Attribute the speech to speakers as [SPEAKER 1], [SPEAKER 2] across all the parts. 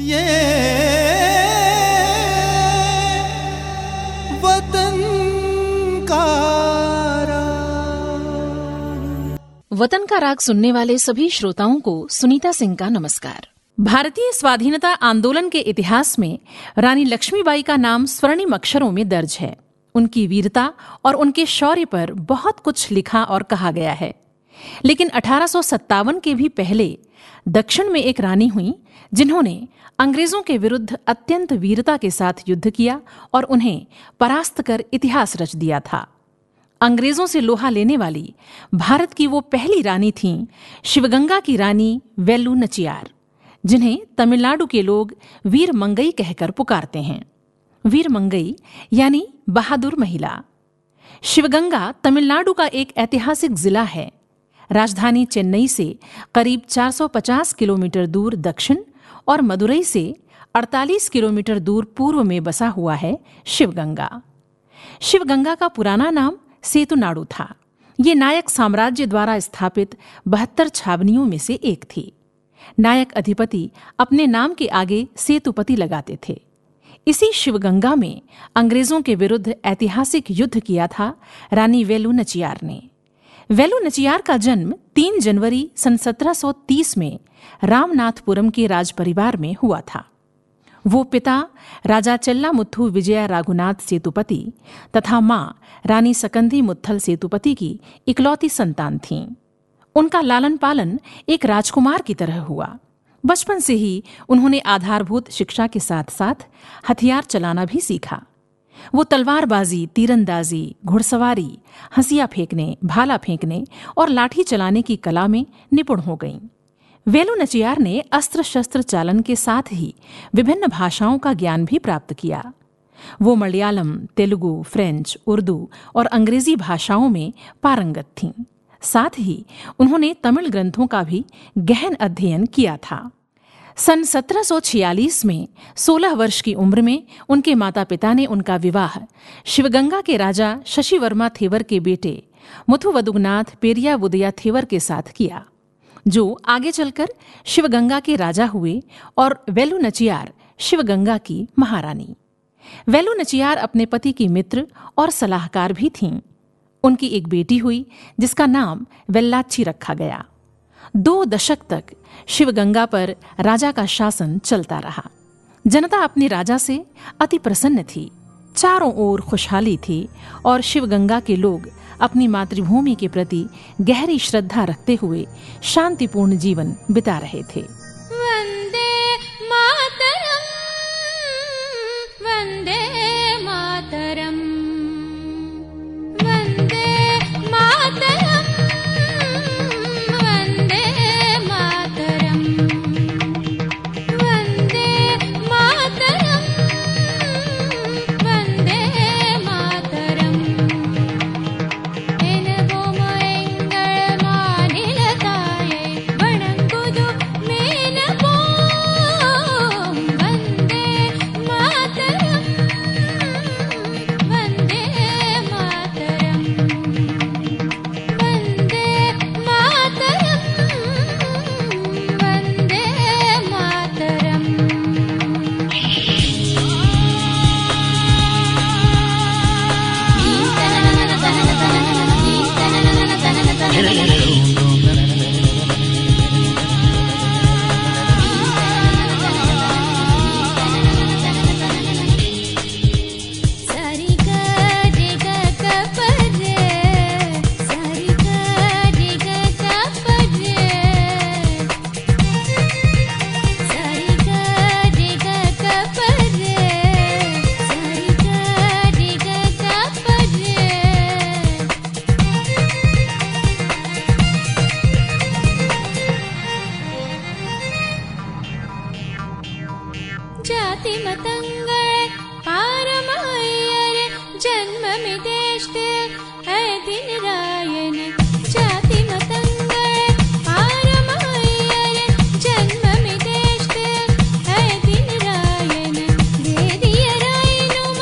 [SPEAKER 1] ये वतन का
[SPEAKER 2] वतन का राग सुनने वाले सभी श्रोताओं को सुनीता सिंह का नमस्कार। भारतीय स्वाधीनता आंदोलन के इतिहास में रानी लक्ष्मीबाई का नाम स्वर्णिम अक्षरों में दर्ज है। उनकी वीरता और उनके शौर्य पर बहुत कुछ लिखा और कहा गया है, लेकिन 1857 के भी पहले दक्षिण में एक रानी हुई जिन्होंने अंग्रेजों के विरुद्ध अत्यंत वीरता के साथ युद्ध किया और उन्हें परास्त कर इतिहास रच दिया था। अंग्रेजों से लोहा लेने वाली भारत की वो पहली रानी थीं शिवगंगा की रानी वेलू नचियार, जिन्हें तमिलनाडु के लोग वीर मंगई कहकर पुकारते हैं। वीर मंगई यानी बहादुर महिला। शिवगंगा तमिलनाडु का एक ऐतिहासिक जिला है। राजधानी चेन्नई से करीब 450 किलोमीटर दूर दक्षिण और मदुरई से 48 किलोमीटर दूर पूर्व में बसा हुआ है शिवगंगा। शिवगंगा का पुराना नाम सेतुनाडु था। ये नायक साम्राज्य द्वारा स्थापित 72 छावनियों में से एक थी। नायक अधिपति अपने नाम के आगे सेतुपति लगाते थे। इसी शिवगंगा में अंग्रेजों के विरुद्ध ऐतिहासिक युद्ध किया था रानी वेलू नचियार ने। वेलू नचियार का जन्म 3 जनवरी सन 1730 में रामनाथपुरम के राज परिवार में हुआ था। वो पिता राजा चेल्लामुथु विजया राघुनाथ सेतुपति तथा मां रानी सकंदी मुत्थल सेतुपति की इकलौती संतान थीं। उनका लालन पालन एक राजकुमार की तरह हुआ। बचपन से ही उन्होंने आधारभूत शिक्षा के साथ साथ हथियार चलाना भी सीखा। वो तलवारबाजी, तीरंदाजी, घुड़सवारी, हंसिया फेंकने, भाला फेंकने और लाठी चलाने की कला में निपुण हो गईं। वेलू नचियार ने अस्त्र शस्त्र चालन के साथ ही विभिन्न भाषाओं का ज्ञान भी प्राप्त किया। वो मलयालम, तेलुगु, फ्रेंच, उर्दू और अंग्रेजी भाषाओं में पारंगत थीं। साथ ही उन्होंने तमिल ग्रंथों का भी गहन अध्ययन किया था। सन 1746 में 16 वर्ष की उम्र में उनके माता पिता ने उनका विवाह शिवगंगा के राजा शशिवर्मा थेवर के बेटे मुथुवदुगनाथ पेरिया वुदया थेवर के साथ किया, जो आगे चलकर शिवगंगा के राजा हुए और वेलू नचियार शिवगंगा की महारानी। वेलू नचियार अपने पति की मित्र और सलाहकार भी थीं। उनकी एक बेटी हुई जिसका नाम वेल्लाची रखा गया। 2 दशक तक शिवगंगा पर राजा का शासन चलता रहा। जनता अपने राजा से अति प्रसन्न थी। चारों ओर खुशहाली थी और शिवगंगा के लोग अपनी मातृभूमि के प्रति गहरी श्रद्धा रखते हुए शांतिपूर्ण जीवन बिता रहे थे।
[SPEAKER 3] वंदे मातरम, वंदे मातरम, वंदे मातरम, वंदे मातरम, वंदे मातरम, वंदे मातरम। जाति मतंगल पारमहय्यर जन्म में देश है दिन रायन। जाति मतंगल पारमहय्यर जन्म में देश है दिन रायन। वेदिय रायनुम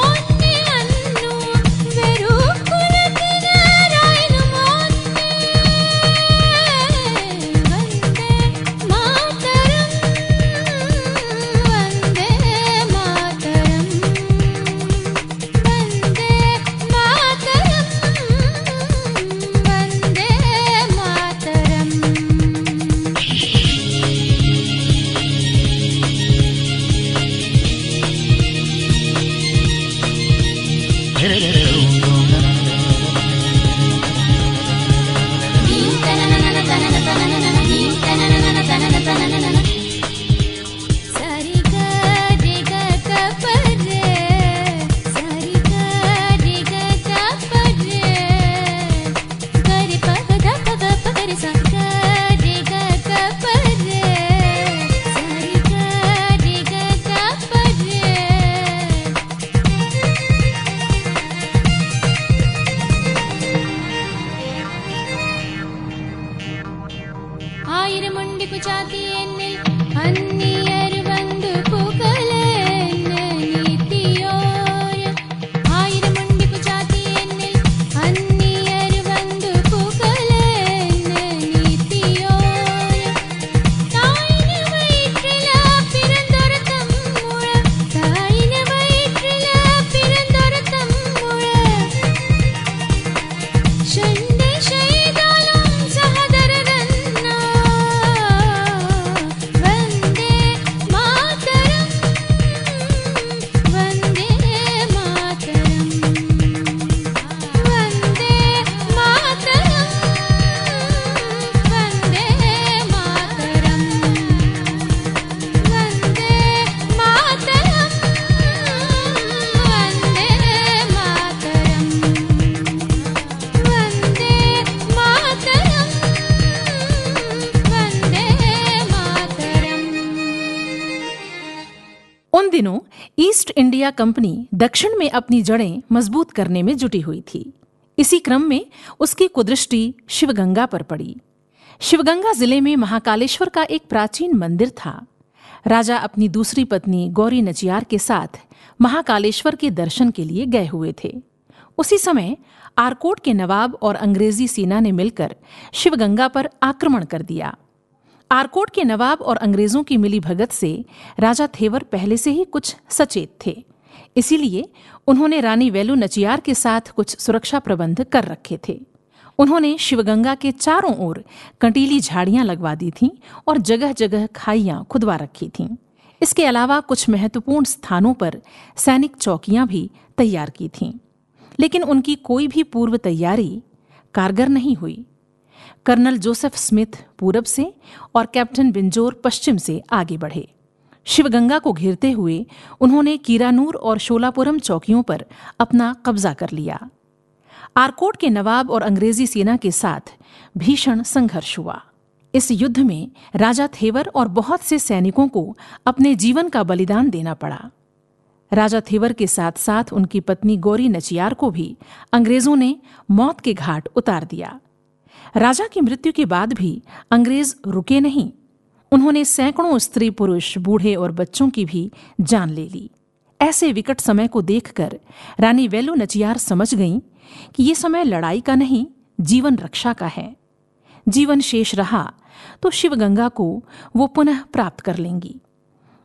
[SPEAKER 3] ओन्ने अन्नु वेरु कुलतिन रायनुम ओन्ने। वंदे मातरम,
[SPEAKER 2] उन दिनों ईस्ट इंडिया कंपनी दक्षिण में अपनी जड़ें मजबूत करने में जुटी हुई थी। इसी क्रम में उसकी कुदृष्टि शिवगंगा पर पड़ी। शिवगंगा जिले में महाकालेश्वर का एक प्राचीन मंदिर था। राजा अपनी दूसरी पत्नी गौरी नचियार के साथ महाकालेश्वर के दर्शन के लिए गए हुए थे। उसी समय आरकोट के नवाब और अंग्रेजी सेना ने मिलकर शिवगंगा पर आक्रमण कर दिया। आरकोट के नवाब और अंग्रेजों की मिली भगत से राजा थेवर पहले से ही कुछ सचेत थे, इसीलिए उन्होंने रानी वेलू नचियार के साथ कुछ सुरक्षा प्रबंध कर रखे थे। उन्होंने शिवगंगा के चारों ओर कंटीली झाड़ियां लगवा दी थीं और जगह जगह खाइयां खुदवा रखी थीं। इसके अलावा कुछ महत्वपूर्ण स्थानों पर सैनिक चौकियां भी तैयार की थीं, लेकिन उनकी कोई भी पूर्व तैयारी कारगर नहीं हुई। कर्नल जोसेफ स्मिथ पूरब से और कैप्टन बिंजोर पश्चिम से आगे बढ़े। शिवगंगा को घेरते हुए उन्होंने कीरानूर और शोलापुरम चौकियों पर अपना कब्जा कर लिया। आरकोट के नवाब और अंग्रेजी सेना के साथ भीषण संघर्ष हुआ। इस युद्ध में राजा थेवर और बहुत से सैनिकों को अपने जीवन का बलिदान देना पड़ा। राजा थेवर के साथ साथ उनकी पत्नी गौरी नचियार को भी अंग्रेजों ने मौत के घाट उतार दिया। राजा की मृत्यु के बाद भी अंग्रेज रुके नहीं। उन्होंने सैकड़ों स्त्री पुरुष, बूढ़े और बच्चों की भी जान ले ली। ऐसे विकट समय को देखकर रानी वेलू नचियार समझ गईं कि ये समय लड़ाई का नहीं, जीवन रक्षा का है। जीवन शेष रहा तो शिवगंगा को वो पुनः प्राप्त कर लेंगी।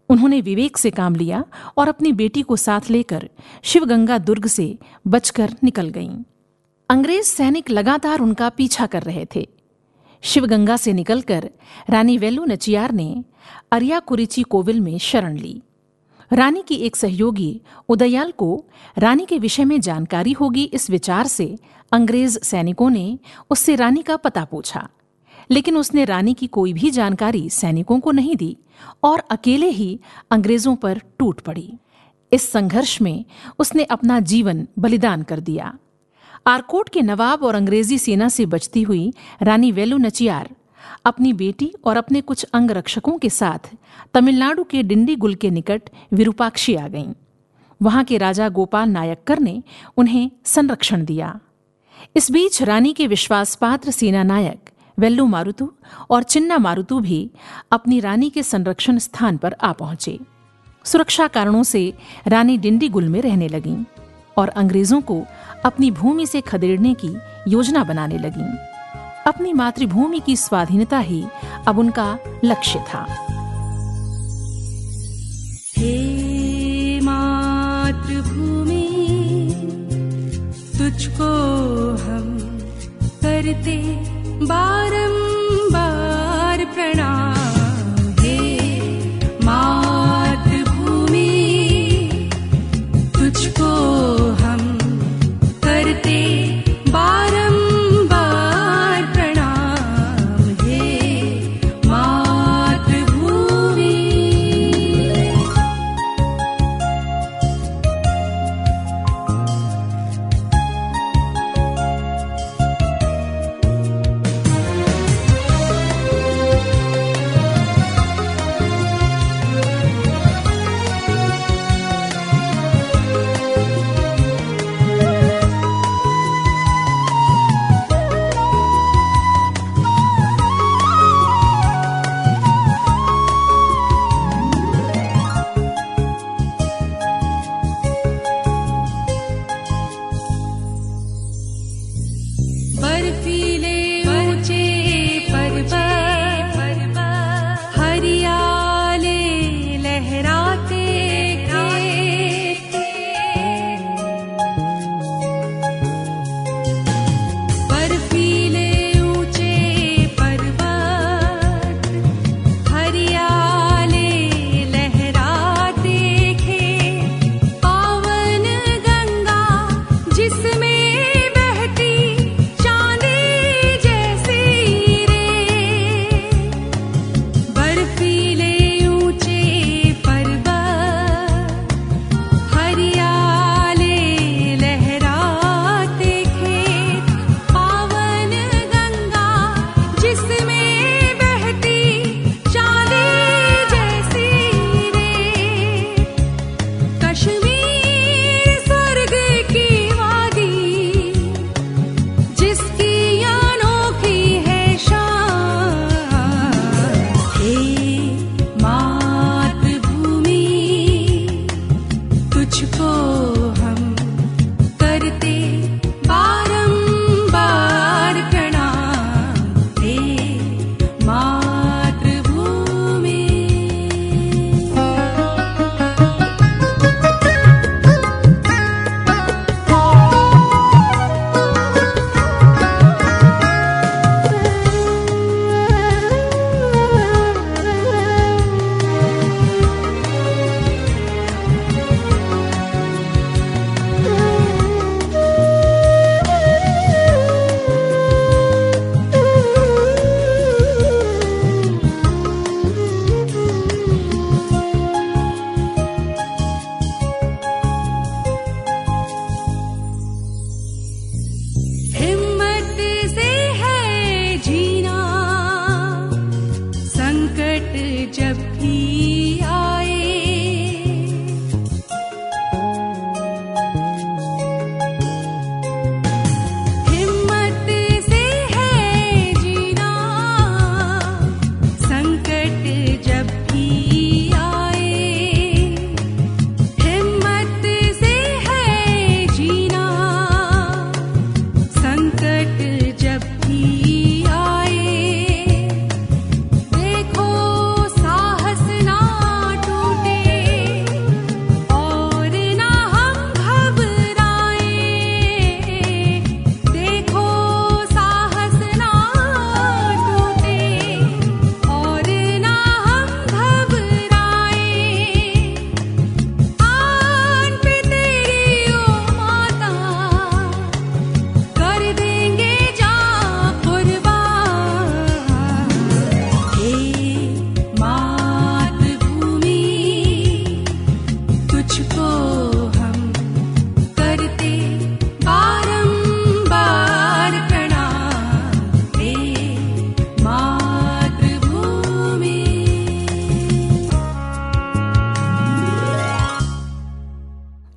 [SPEAKER 2] उन्होंने विवेक से काम लिया और अपनी बेटी को साथ लेकर शिवगंगा दुर्ग से बचकर निकल गईं। अंग्रेज सैनिक लगातार उनका पीछा कर रहे थे। शिवगंगा से निकलकर रानी वेलू नचियार ने अरियाकुरिची कोविल में शरण ली। रानी की एक सहयोगी उदयाल को रानी के विषय में जानकारी होगी, इस विचार से अंग्रेज सैनिकों ने उससे रानी का पता पूछा, लेकिन उसने रानी की कोई भी जानकारी सैनिकों को नहीं दी और अकेले ही अंग्रेजों पर टूट पड़ी। इस संघर्ष में उसने अपना जीवन बलिदान कर दिया। आरकोट के नवाब और अंग्रेजी सेना से बचती हुई रानी वेलू नचियार अपनी बेटी और अपने कुछ अंगरक्षकों के साथ तमिलनाडु के डिंडीगुल के निकट विरूपाक्षी आ गईं। वहां के राजा गोपाल नायक्कर ने उन्हें संरक्षण दिया। इस बीच रानी के विश्वासपात्र सेना नायक वेल्लू मारुतु और चिन्ना मारुतु भी अपनी रानी के संरक्षण स्थान पर आ पहुंचे। सुरक्षा कारणों से रानी डिंडीगुल में रहने लगीं और अंग्रेजों को अपनी भूमि से खदेड़ने की योजना बनाने लगीं। अपनी मातृभूमि की स्वाधीनता ही अब उनका लक्ष्य था।
[SPEAKER 4] हे मातृभूमि, तुझको हम करते बारंबार प्रणाम। हे मातृभूमि, तुझको हम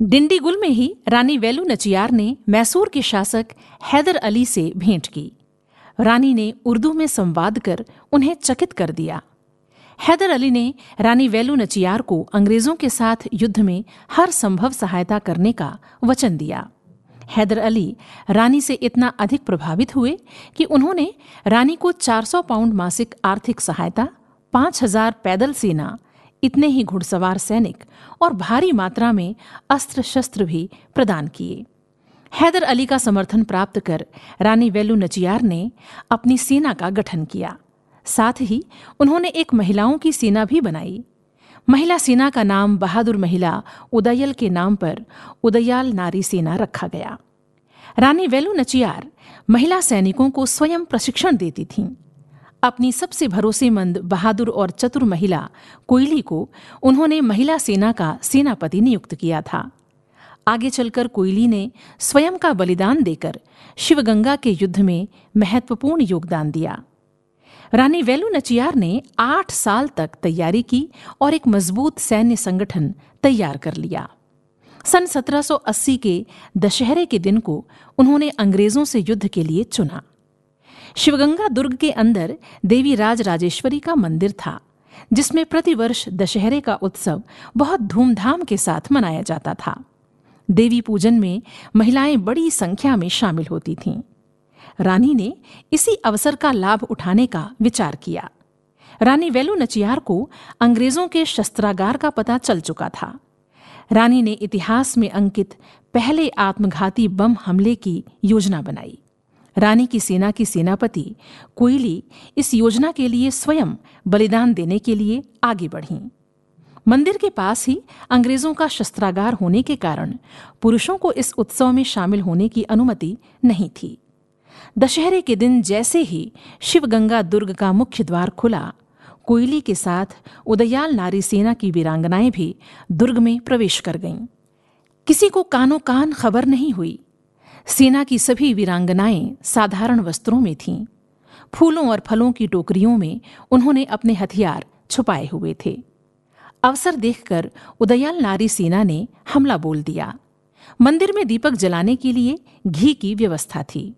[SPEAKER 2] डिंडीगुल में ही रानी वेलु नचियार ने मैसूर के शासक हैदर अली से भेंट की। रानी ने उर्दू में संवाद कर उन्हें चकित कर दिया। हैदर अली ने रानी वेलु नचियार को अंग्रेजों के साथ युद्ध में हर संभव सहायता करने का वचन दिया। हैदर अली रानी से इतना अधिक प्रभावित हुए कि उन्होंने रानी को 400 पाउंड मासिक आर्थिक सहायता, 5000 पैदल सेना, इतने ही घुड़सवार सैनिक और भारी मात्रा में अस्त्र शस्त्र भी प्रदान किए। हैदर अली का समर्थन प्राप्त कर रानी वेलु नचियार ने अपनी सेना का गठन किया। साथ ही उन्होंने एक महिलाओं की सेना भी बनाई। महिला सेना का नाम बहादुर महिला उदयल के नाम पर उदयाल नारी सेना रखा गया। रानी वेलु नचियार महिला सैनिकों को स्वयं प्रशिक्षण देती थीं। अपनी सबसे भरोसेमंद, बहादुर और चतुर महिला कोयली को उन्होंने महिला सेना का सेनापति नियुक्त किया था। आगे चलकर कोयली ने स्वयं का बलिदान देकर शिवगंगा के युद्ध में महत्वपूर्ण योगदान दिया। रानी वेलु नचियार ने 8 साल तक तैयारी की और एक मजबूत सैन्य संगठन तैयार कर लिया। सन 1780 के दशहरे के दिन को उन्होंने अंग्रेजों से युद्ध के लिए चुना। शिवगंगा दुर्ग के अंदर देवी राजराजेश्वरी का मंदिर था, जिसमें प्रतिवर्ष दशहरे का उत्सव बहुत धूमधाम के साथ मनाया जाता था। देवी पूजन में महिलाएं बड़ी संख्या में शामिल होती थीं। रानी ने इसी अवसर का लाभ उठाने का विचार किया। रानी वेलु नचियार को अंग्रेजों के शस्त्रागार का पता चल चुका था। रानी ने इतिहास में अंकित पहले आत्मघाती बम हमले की योजना बनाई। रानी की सेना की सेनापति कोयली इस योजना के लिए स्वयं बलिदान देने के लिए आगे बढ़ीं। मंदिर के पास ही अंग्रेजों का शस्त्रागार होने के कारण पुरुषों को इस उत्सव में शामिल होने की अनुमति नहीं थी। दशहरे के दिन जैसे ही शिवगंगा दुर्ग का मुख्य द्वार खुला, कोयली के साथ उदयाल नारी सेना की वीरांगनाएं भी दुर्ग में प्रवेश कर गईं। किसी को कानो कान खबर नहीं हुई। सेना की सभी वीरांगनाएं साधारण वस्त्रों में थीं। फूलों और फलों की टोकरियों में उन्होंने अपने हथियार छुपाए हुए थे। अवसर देखकर उदयाल नारी सेना ने हमला बोल दिया। मंदिर में दीपक जलाने के लिए घी की व्यवस्था थी।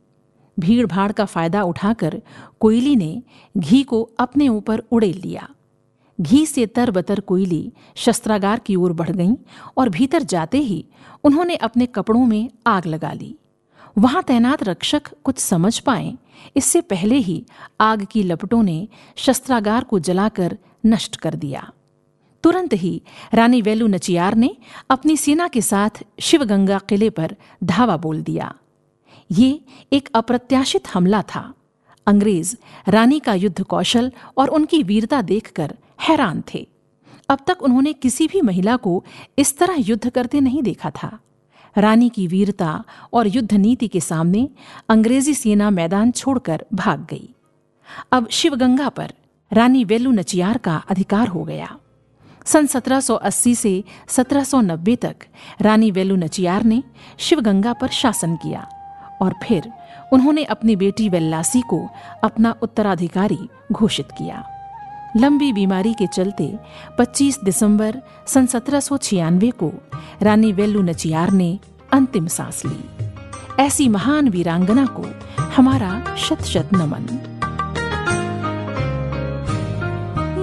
[SPEAKER 2] भीड़ भाड़ का फायदा उठाकर कोयली ने घी को अपने ऊपर उड़ेल लिया। घी से तरबतर कोयली शस्त्रागार की ओर बढ़ गईं और भीतर जाते ही उन्होंने अपने कपड़ों में आग लगा ली। वहां तैनात रक्षक कुछ समझ पाए, इससे पहले ही आग की लपटों ने शस्त्रागार को जलाकर नष्ट कर दिया। तुरंत ही रानी वेलु नचियार ने अपनी सेना के साथ शिवगंगा किले पर धावा बोल दिया। ये एक अप्रत्याशित हमला था। अंग्रेज रानी का युद्ध कौशल और उनकी वीरता देखकर हैरान थे। अब तक उन्होंने किसी भी महिला को इस तरह युद्ध करते नहीं देखा था। रानी की वीरता और युद्ध नीति के सामने अंग्रेजी सेना मैदान छोड़कर भाग गई। अब शिवगंगा पर रानी वेलु नचियार का अधिकार हो गया। सन 1780 से 1790 तक रानी वेलु नचियार ने शिवगंगा पर शासन किया और फिर उन्होंने अपनी बेटी वेल्लासी को अपना उत्तराधिकारी घोषित किया। लंबी बीमारी के चलते 25 दिसंबर सन 1796 को रानी वेलु नचियार ने अंतिम सांस ली। ऐसी महान वीरांगना को हमारा शत शत नमन।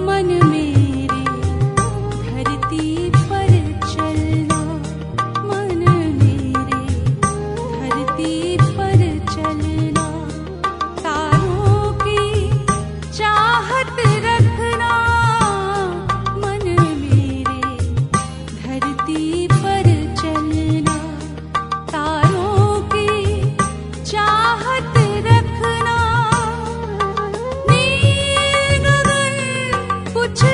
[SPEAKER 4] मन मेरे धरती पर चलना, मन मेरे धरती पर चलना, तारों की चाहत रखना, मन मेरे धरती पर चलना, तारों की चाहत रखना, नील गगन कुछ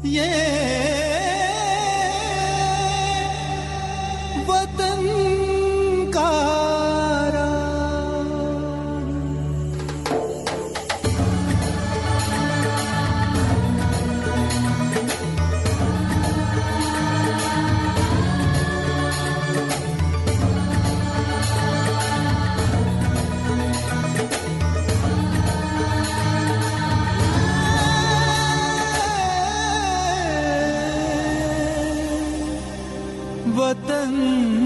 [SPEAKER 1] ये वतन का वतन